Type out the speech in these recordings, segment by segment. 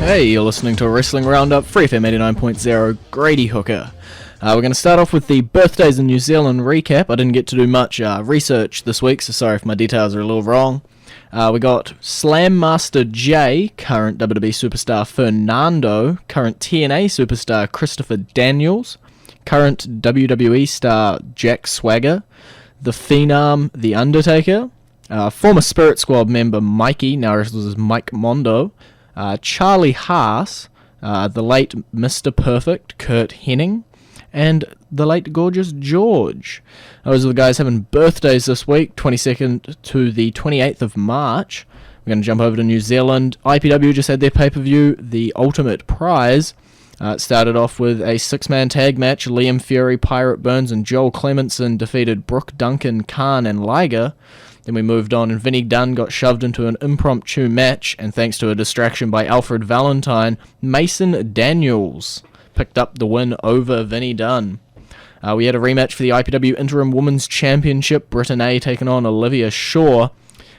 Hey, you're listening to a Wrestling Roundup, FreeFM 89.0, Grady Hooker. We're going to start off with the birthdays in New Zealand recap. I didn't get to do much research this week, so sorry if my details are a little wrong. We got Slam Master J, current WWE superstar Fernando, current TNA superstar Christopher Daniels, current WWE star Jack Swagger, The Phenom The Undertaker, former Spirit Squad member Mikey, now wrestles as Mike Mondo, Charlie Haas, the late Mr. Perfect Kurt Hennig, and the late gorgeous George. Those are the guys having birthdays this week, 22nd to the 28th of March. We're going to jump over to New Zealand. IPW just had their pay-per-view, The Ultimate Prize. It started off with a six-man tag match. Liam Fury, Pirate Burns, and Joel Clemenson defeated Brooke Duncan, Khan, and Liger. Then we moved on, and Vinnie Dunn got shoved into an impromptu match, and thanks to a distraction by Alfred Valentine, Mason Daniels picked up the win over Vinnie Dunn. We had a rematch for the IPW Interim Women's Championship, Brittany taking on Olivia Shaw.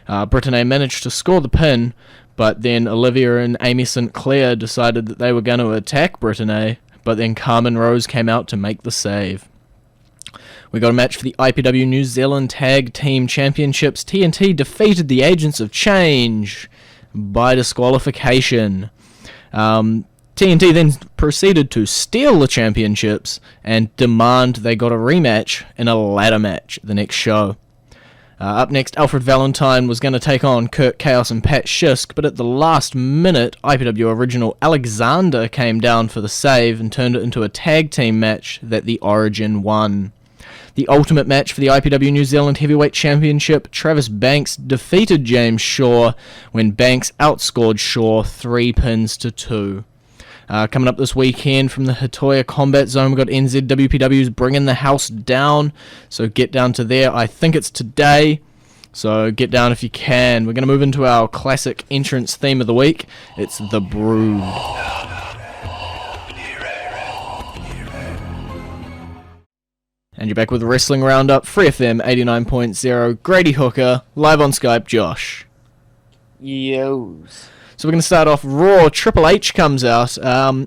Brittany managed to score the pin, but then Olivia and Amy St. Clair decided that they were going to attack Brittany, but then Carmen Rose came out to make the save. We got a match for the IPW New Zealand Tag Team Championships. TNT defeated the Agents of Change by disqualification. TNT then proceeded to steal the championships and demand they got a rematch in a ladder match the next show. Up next, Alfred Valentine was going to take on Kurt Chaos and Pat Shisk, but at the last minute, IPW original Alexander came down for the save and turned it into a tag team match that the Origin won. The ultimate match for the IPW New Zealand Heavyweight Championship, Travis Banks defeated James Shaw when Banks outscored Shaw 3-2. Coming up this weekend from the Hitoya Combat Zone, we've got NZWPW's Bringing the House Down, so get down to there. I think it's today, so get down if you can. We're going to move into our classic entrance theme of the week. It's The Brood. And you're back with Wrestling Roundup, FreeFM 89.0, Grady Hooker, live on Skype, Josh. Yos. So we're going to start off Raw. Triple H comes out.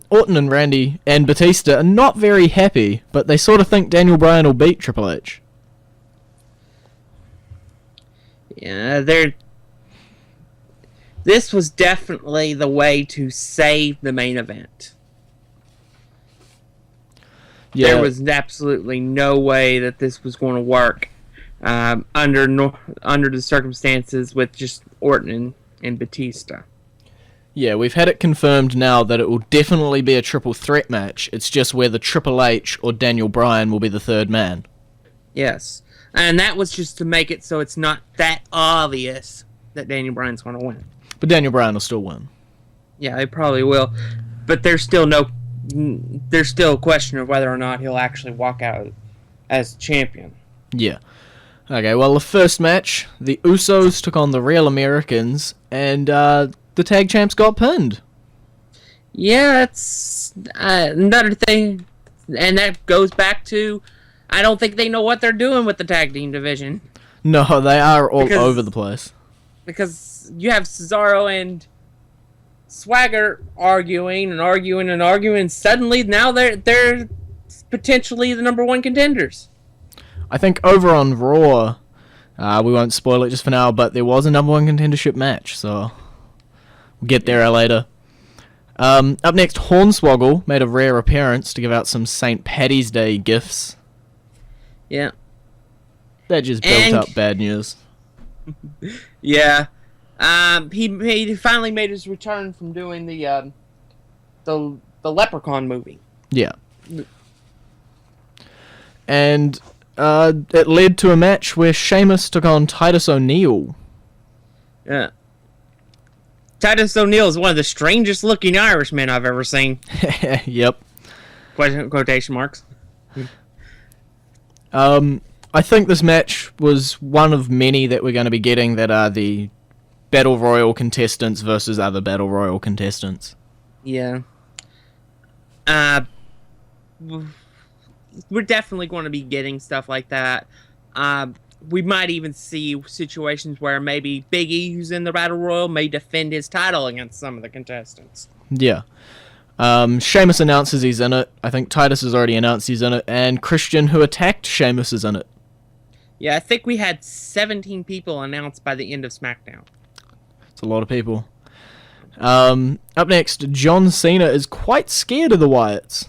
Orton and Randy and Batista are not very happy, but they sort of think Daniel Bryan will beat Triple H. Yeah, this was definitely the way to save the main event. Yeah. There was absolutely no way that this was going to work under the circumstances with just Orton and Batista. Yeah, we've had it confirmed now that it will definitely be a triple threat match. It's just whether Triple H or Daniel Bryan will be the third man. Yes, and that was just to make it so it's not that obvious that Daniel Bryan's going to win. But Daniel Bryan will still win. Yeah, he probably will. But there's still a question of whether or not he'll actually walk out as champion. Yeah. Okay, well, the first match, the Usos took on the Real Americans, and the tag champs got pinned. Yeah, that's another thing. And that goes back to, I don't think they know what they're doing with the tag team division. No, they are all over the place. Because you have Cesaro and Swagger arguing, and suddenly now they're potentially the number one contenders. I think over on Raw, we won't spoil it just for now, but there was a number one contendership match, so we'll get there later. Up next, Hornswoggle made a rare appearance to give out some St. Paddy's Day gifts. Yeah. That just built up bad news. Yeah. He finally made his return from doing the Leprechaun movie. Yeah. And it led to a match where Sheamus took on Titus O'Neil. Yeah. Titus O'Neil is one of the strangest looking Irishmen I've ever seen. Yep. Quotation marks. I think this match was one of many that we're going to be getting that are the Battle Royal contestants versus other Battle Royal contestants. Yeah. We're definitely going to be getting stuff like that. we might even see situations where maybe Big E, who's in the Battle Royal, may defend his title against some of the contestants. Yeah. Sheamus announces he's in it. I think Titus has already announced he's in it. And Christian, who attacked Sheamus, is in it. Yeah, I think we had 17 people announced by the end of SmackDown. It's a lot of people. Up next, John Cena is quite scared of the Wyatts.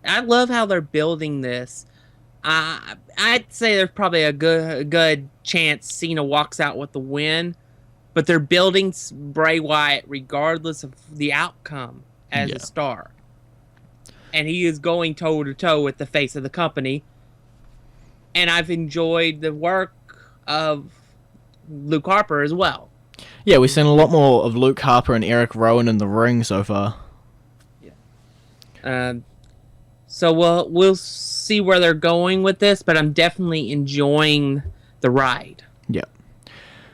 I love how they're building this. I'd say there's probably a good chance Cena walks out with the win, but they're building Bray Wyatt regardless of the outcome as a star. And he is going toe-to-toe with the face of the company. And I've enjoyed the work of Luke Harper as well. Yeah, we've seen a lot more of Luke Harper and Eric Rowan in the ring so far. Yeah. So we'll see where they're going with this, but I'm definitely enjoying the ride. Yeah.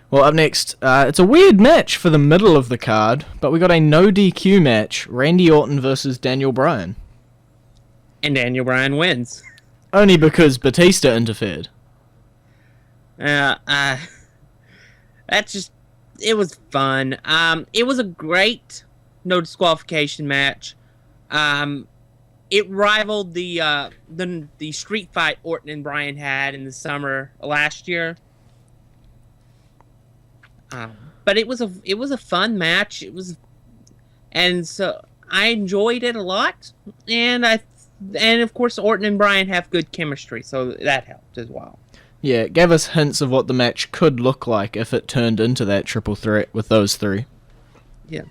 Well, up next, it's a weird match for the middle of the card, but we got a no DQ match, Randy Orton versus Daniel Bryan. And Daniel Bryan wins. Only because Batista interfered. That's just... It was fun. It was a great no disqualification match. It rivaled the street fight Orton and Bryan had in the summer last year. But it was a fun match. And so I enjoyed it a lot. And of course Orton and Bryan have good chemistry, so that helped as well. Yeah, it gave us hints of what the match could look like if it turned into that triple threat with those three. Yeah.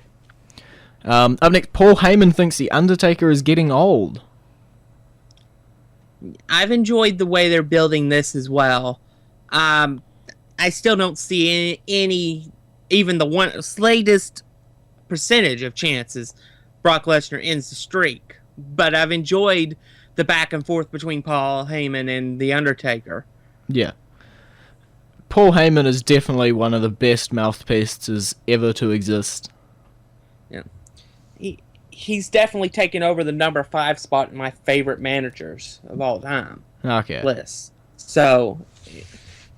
Up next, Paul Heyman thinks The Undertaker is getting old. I've enjoyed the way they're building this as well. I still don't see any even the slightest percentage of chances Brock Lesnar ends the streak. But I've enjoyed the back and forth between Paul Heyman and The Undertaker. Yeah. Paul Heyman is definitely one of the best mouthpieces ever to exist. Yeah. He's definitely taken over the number 5 spot in my favorite managers of all time. Okay. List. So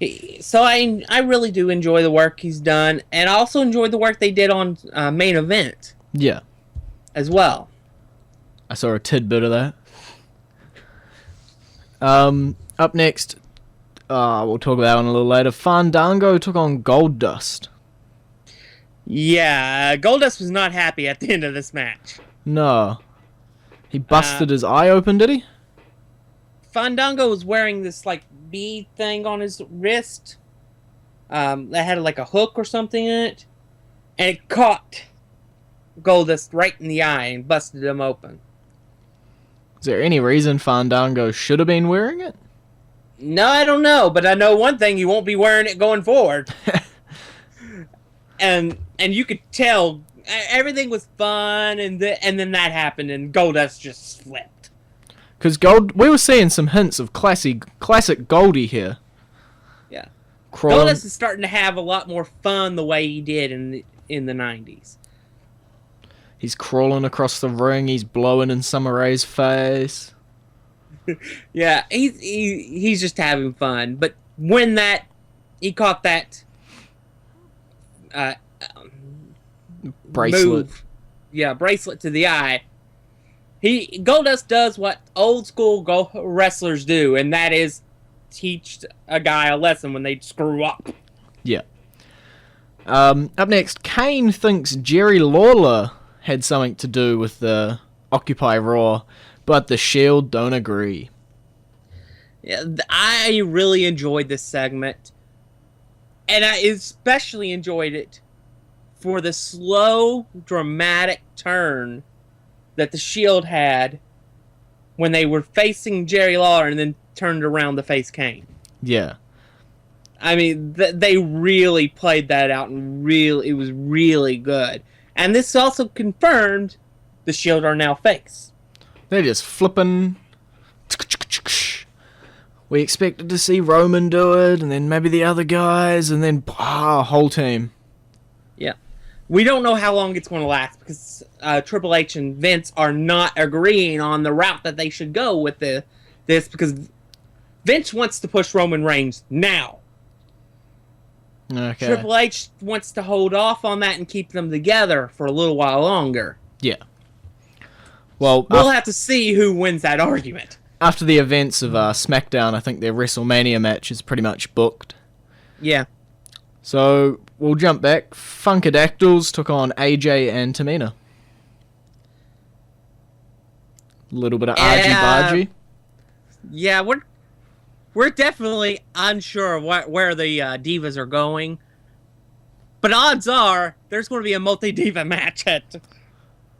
I really do enjoy the work he's done, and I also enjoyed the work they did on Main Event. Yeah. As well. I saw a tidbit of that. Up next, we'll talk about that one a little later. Fandango took on Goldust. Yeah, Goldust was not happy at the end of this match. No. He busted his eye open, did he? Fandango was wearing this, like, bead thing on his wrist. That had, like, a hook or something in it. And it caught Goldust right in the eye and busted him open. Is there any reason Fandango should have been wearing it? No, I don't know, but I know one thing, he won't be wearing it going forward. and you could tell everything was fun, and then that happened, and Goldust just flipped. Because we were seeing some hints of classic Goldie here. Yeah. Crawling. Goldust is starting to have a lot more fun the way he did in the 90s. He's crawling across the ring, he's blowing in Summer Rae's face. Yeah, he's just having fun. But when he caught that bracelet. Bracelet to the eye. Goldust does what old school wrestlers do, and that is teach a guy a lesson when they screw up. Yeah. Up next, Kane thinks Jerry Lawler had something to do with the Occupy Raw, but the Shield don't agree. Yeah, I really enjoyed this segment, and I especially enjoyed it for the slow, dramatic turn that the Shield had when they were facing Jerry Lawler and then turned around to face Kane. Yeah. I mean, they really played that out, and it was really good. And this also confirmed the Shield are now face. They're just flipping. We expected to see Roman do it, and then maybe the other guys, and then whole team. Yeah. We don't know how long it's going to last, because Triple H and Vince are not agreeing on the route that they should go with this, because Vince wants to push Roman Reigns now. Okay. Triple H wants to hold off on that and keep them together for a little while longer. Yeah. Well, we'll have to see who wins that argument. After the events of SmackDown, I think their WrestleMania match is pretty much booked. Yeah. So, we'll jump back. Funkadactyls took on AJ and Tamina. A little bit of argy-bargy. Yeah, we're definitely unsure of where the Divas are going. But odds are, there's going to be a multi-diva match at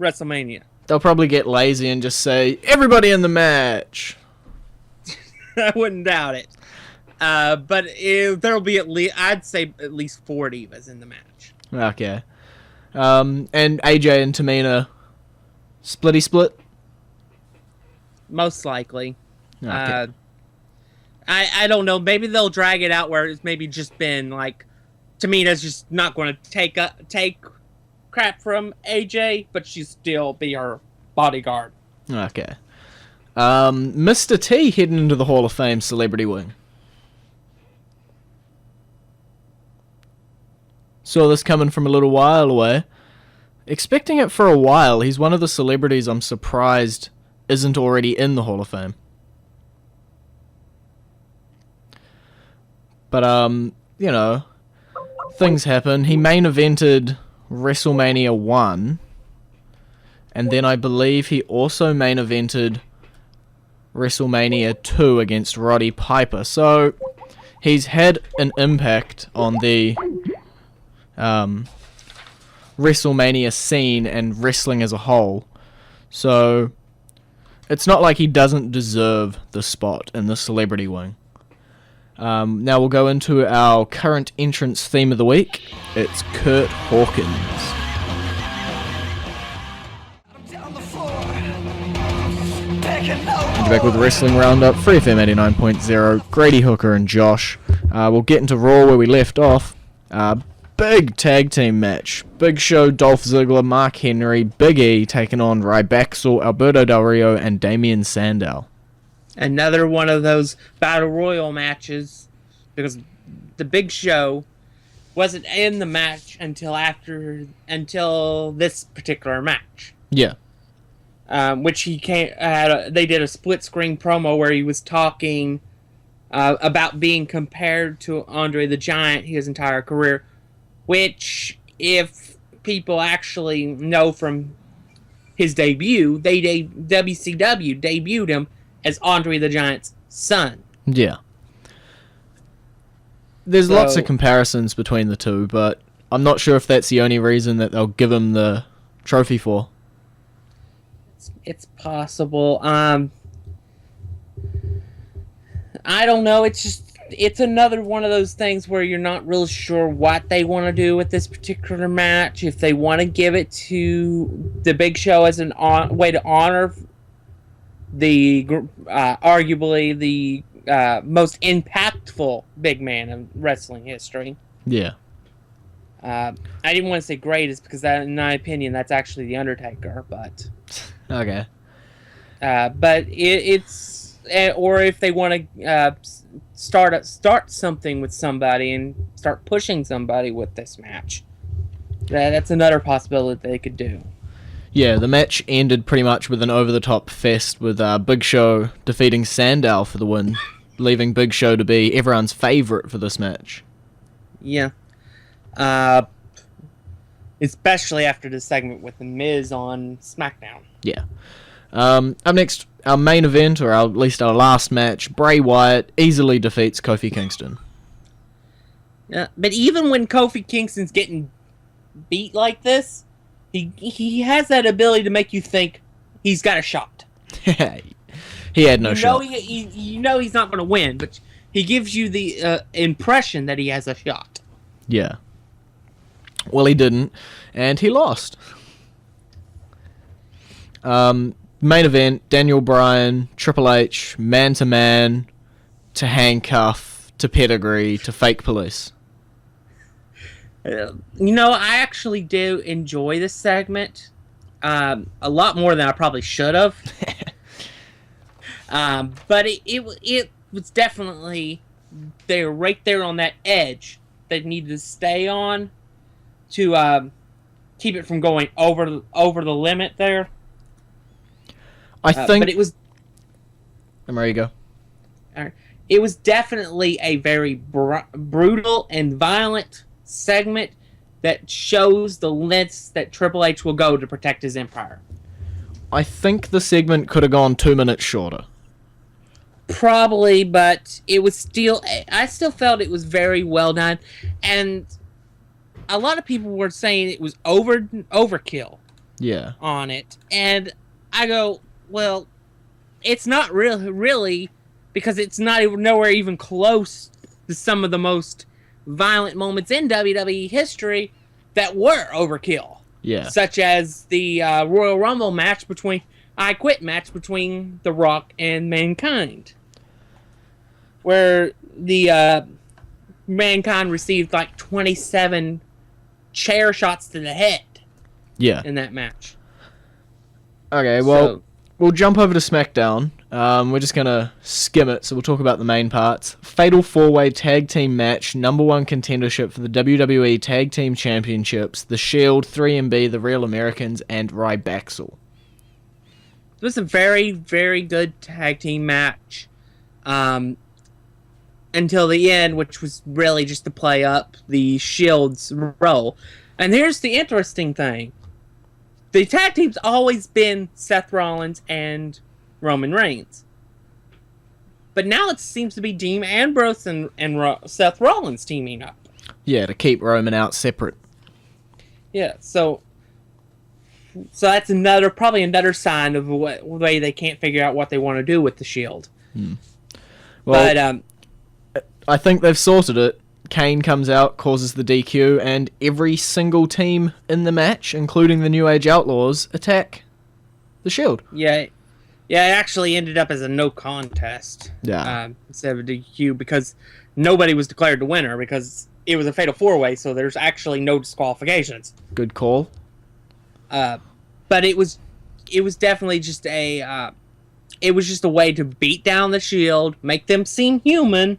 WrestleMania. They'll probably get lazy and just say, everybody in the match. I wouldn't doubt it. But there'll be I'd say at least 4 Divas in the match. Okay. And AJ and Tamina, splitty split? Most likely. Okay. I don't know. Maybe they'll drag it out where it's maybe just been like Tamina's just not going to take crap from AJ, but she'll still be her bodyguard. Okay. Mr. T heading into the Hall of Fame celebrity wing. Saw this coming from a little while away. Expecting it for a while. He's one of the celebrities I'm surprised isn't already in the Hall of Fame. But, you know, things happen. He main evented WrestleMania 1. And then I believe he also main evented WrestleMania 2 against Roddy Piper. So, he's had an impact on the WrestleMania scene and wrestling as a whole. So, it's not like he doesn't deserve the spot in the celebrity wing. Now we'll go into our current entrance theme of the week. It's Kurt Hawkins. And back with the Wrestling Roundup, FreeFM 89.0, Grady, Hooker and Josh. We'll get into Raw where we left off. Big tag team match. Big Show, Dolph Ziggler, Mark Henry, Big E taking on Ryback, Alberto Del Rio and Damian Sandow. Another one of those Battle Royal matches, because the Big Show wasn't in the match until this particular match. Yeah. Which they did a split screen promo where he was talking about being compared to Andre the Giant his entire career, which, if people actually know from his debut, WCW debuted him as Andre the Giant's son. Yeah. There's lots of comparisons between the two, but I'm not sure if that's the only reason that they'll give him the trophy for. It's possible. I don't know. It's another one of those things where you're not real sure what they want to do with this particular match. If they want to give it to the Big Show as an way to honor the arguably the most impactful big man in wrestling history. Yeah. I didn't want to say greatest because that, in my opinion, that's actually the Undertaker. But okay. But it's or if they want to start something with somebody and start pushing somebody with this match, that's another possibility they could do. Yeah, the match ended pretty much with an over-the-top fest with Big Show defeating Sandow for the win, leaving Big Show to be everyone's favourite for this match. Yeah. Especially after the segment with The Miz on SmackDown. Yeah. Up next, our main event, or at least our last match, Bray Wyatt easily defeats Kofi Kingston. Yeah, but even when Kofi Kingston's getting beat like this, he has that ability to make you think he's got a shot. He had no shot. You know he's not going to win, but he gives you the impression that he has a shot. Yeah. Well, he didn't, and he lost. Main event, Daniel Bryan, Triple H, man-to-man, to handcuff, to pedigree, to fake police. I actually do enjoy this segment a lot more than I probably should have. But was definitely they're right there on that edge they needed to stay on to keep it from going over the limit there. I think. But it was. There you go. It was definitely a very brutal and violent segment that shows the lengths that Triple H will go to protect his empire. I think the segment could have gone 2 minutes shorter. Probably, but it was still. I still felt it was very well done, and a lot of people were saying it was overkill. Yeah. On it, and I go, well, it's not really, because it's not nowhere even close to some of the most violent moments in WWE history that were overkill. Yeah. Such as the Royal Rumble match between The Rock and Mankind, where the Mankind received like 27 chair shots to the head. Yeah. In that match. Okay, well, we'll jump over to SmackDown. We're just going to skim it, so we'll talk about the main parts. Fatal 4-Way Tag Team Match, number 1 contendership for the WWE Tag Team Championships, The Shield, 3MB, The Real Americans, and Rybacksel. It was a very, very good tag team match. Until the end, which was really just to play up the Shield's role. And here's the interesting thing. The tag team's always been Seth Rollins and Roman Reigns. But now it seems to be Dean Ambrose and Seth Rollins teaming up. Yeah, to keep Roman out separate. Yeah, so that's probably another sign of what way they can't figure out what they want to do with the Shield. Well, but I think they've sorted it. Kane comes out, causes the DQ, and every single team in the match, including the New Age Outlaws, attack the Shield. Yeah, it actually ended up as a no contest. Yeah. Instead of a DQ, because nobody was declared the winner, because it was a fatal 4-way, so there's actually no disqualifications. Good call. But it was definitely just a way to beat down the Shield, make them seem human,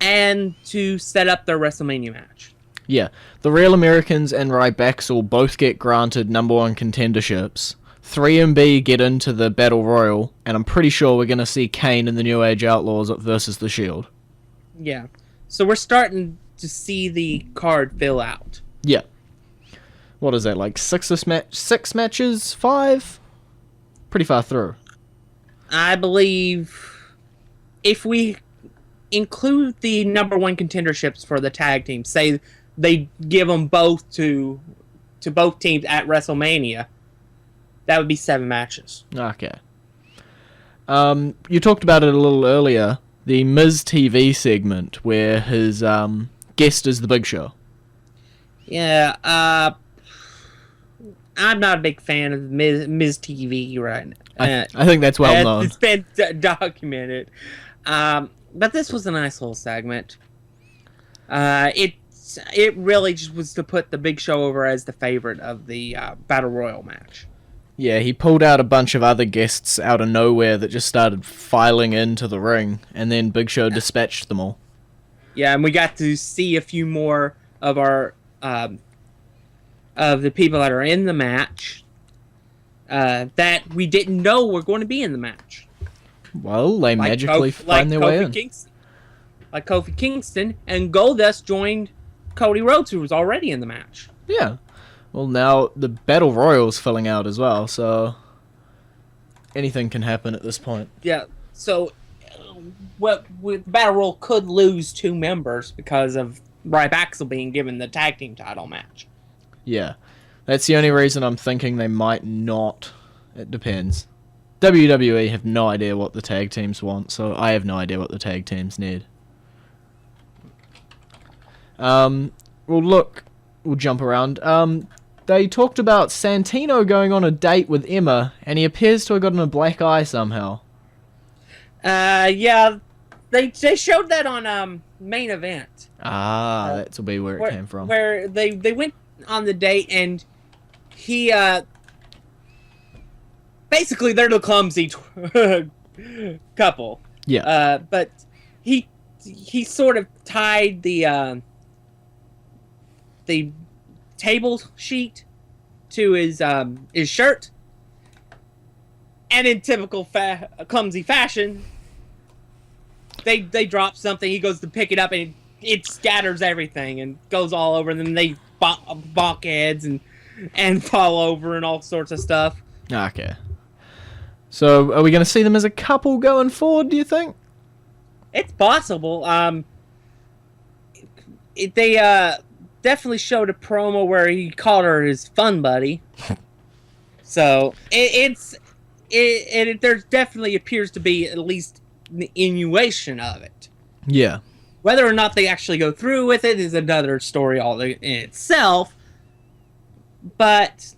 and to set up their WrestleMania match. Yeah, the Real Americans and Rybacksel both get granted number 1 contenderships. 3MB get into the Battle Royal, and I'm pretty sure we're going to see Kane and the New Age Outlaws versus the Shield. Yeah, so we're starting to see the card fill out. Yeah. What is that, like 6 matches? 5? Pretty far through. I believe if we include the number 1 contenderships for the tag team, say they give them both to both teams at WrestleMania, that would be 7 matches. Okay. You talked about it a little earlier, the Miz TV segment where his guest is the Big Show. Yeah, I'm not a big fan of Miz TV right now. I think that's well known. It's been documented. But this was a nice little segment. It really just was to put the Big Show over as the favorite of the Battle Royal match. Yeah, he pulled out a bunch of other guests out of nowhere that just started filing into the ring, and then Big Show dispatched them all. Yeah, and we got to see a few more of our of the people that are in the match that we didn't know were going to be in the match. Well, they magically find their way in. Like Kofi Kingston, and Goldust joined Cody Rhodes, who was already in the match. Yeah. Well, now the Battle Royal's filling out as well, so anything can happen at this point. Yeah, so Battle Royal could lose 2 members because of Rybacksel being given the tag team title match. Yeah. That's the only reason I'm thinking they might not. It depends. WWE have no idea what the tag teams want, so I have no idea what the tag teams need. Well, look, we'll jump around. They talked about Santino going on a date with Emma, and he appears to have gotten a black eye somehow. Yeah, they showed that on Main Event. That's where it came from. Where they went on the date, and he basically they're the clumsy couple. Yeah. But he sort of tied the table sheet to his shirt, and in typical clumsy fashion, they drop something. He goes to pick it up, and it scatters everything and goes all over. And then they bonk heads and fall over and all sorts of stuff. Okay. So, are we going to see them as a couple going forward, do you think? It's possible. They definitely showed a promo where he called her his fun buddy. So there definitely appears to be at least an innuation of it. Yeah. Whether or not they actually go through with it is another story all in itself. But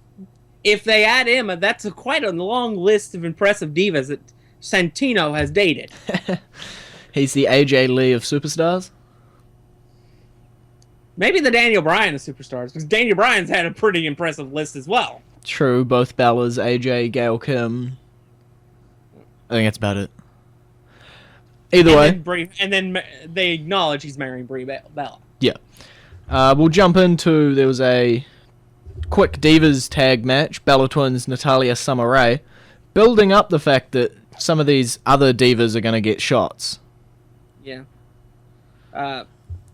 if they add Emma, that's quite a long list of impressive divas that Santino has dated. He's the AJ Lee of superstars? Maybe the Daniel Bryan of superstars, because Daniel Bryan's had a pretty impressive list as well. True, both Bellas, AJ, Gail Kim. I think that's about it. Either way. And then they acknowledge he's marrying Brie Bella. Yeah. We'll jump into, there was a quick Divas tag match, Bella Twins, Natalya, Summer Rae, building up the fact that some of these other divas are going to get shots. Yeah.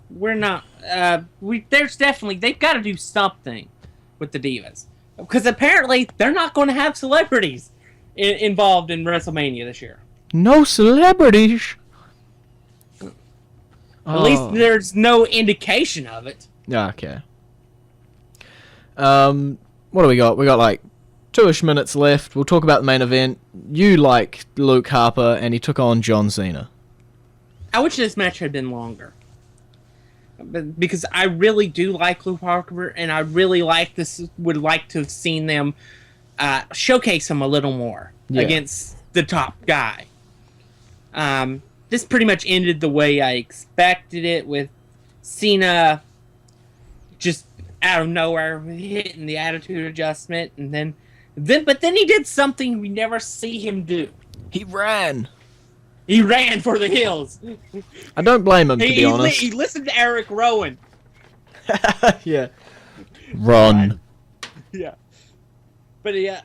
We're not... there's definitely... They've got to do something with the divas. Because apparently, they're not going to have celebrities involved in WrestleMania this year. No celebrities? At least there's no indication of it. Okay. What do we got? We got like 2-ish minutes left. We'll talk about the main event. You like Luke Harper, and he took on John Cena. I wish this match had been longer. Because I really do like Luke Harper, and I really would like to have seen them showcase him a little more against the top guy. This pretty much ended the way I expected it, with Cena just out of nowhere hitting the attitude adjustment, and but then he did something we never see him do. He ran. He ran for the hills. I don't blame him, to be honest. He listened to Eric Rowan. Yeah. Run. Yeah. But yeah,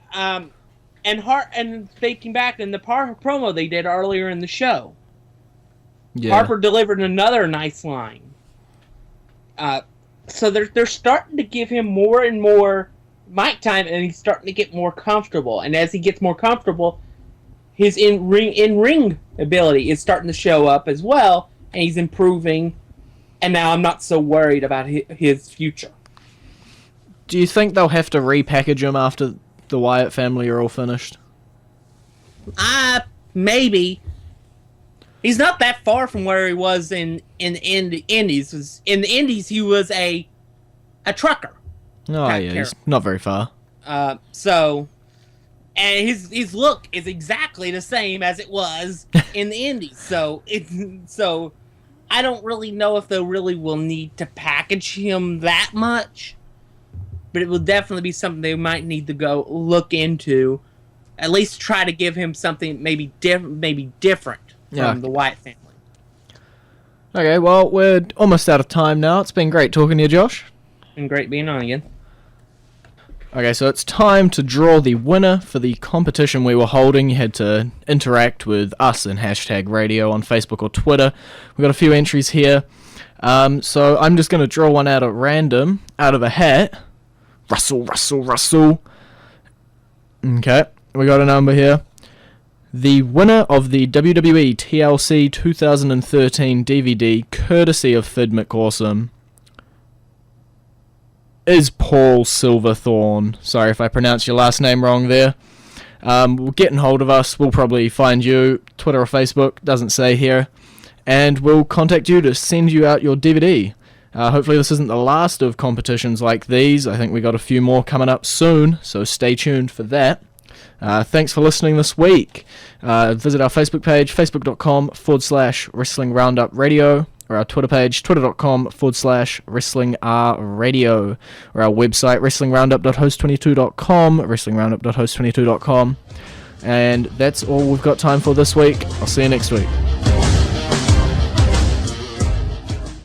and thinking back in the promo they did earlier in the show, Harper delivered another nice line. So they're starting to give him more and more mic time, and he's starting to get more comfortable. And as he gets more comfortable, his in-ring ability is starting to show up as well, and he's improving. And now I'm not so worried about his future. Do you think they'll have to repackage him after the Wyatt family are all finished? Maybe. He's not that far from where he was in the Indies. In the Indies, he was a trucker. Oh, yeah, he's not very far. And his look is exactly the same as it was in the Indies. So I don't really know if they really will need to package him that much. But it will definitely be something they might need to go look into. At least try to give him something maybe different from the Wyatt family. Okay, well, we're almost out of time now. It's been great talking to you, Josh. Been great being on again. Okay, so it's time to draw the winner for the competition we were holding. You had to interact with us and #radio on Facebook or Twitter. We've got a few entries here. So I'm just going to draw one out at random, out of a hat. Russell. Okay, we got a number here. The winner of the WWE TLC 2013 DVD, courtesy of Fid McAwesome, is Paul Silverthorne. Sorry if I pronounced your last name wrong there. Get in hold of us. We'll probably find you, Twitter or Facebook, doesn't say here. And we'll contact you to send you out your DVD. Hopefully this isn't the last of competitions like these. I think we got a few more coming up soon, so stay tuned for that. Thanks for listening this week. Visit our Facebook page, facebook.com/Wrestling Roundup Radio, or our Twitter page, twitter.com/WrestlingRradio, or our website, wrestlingroundup.host22.com, wrestlingroundup.host22.com. And that's all we've got time for this week. I'll see you next week.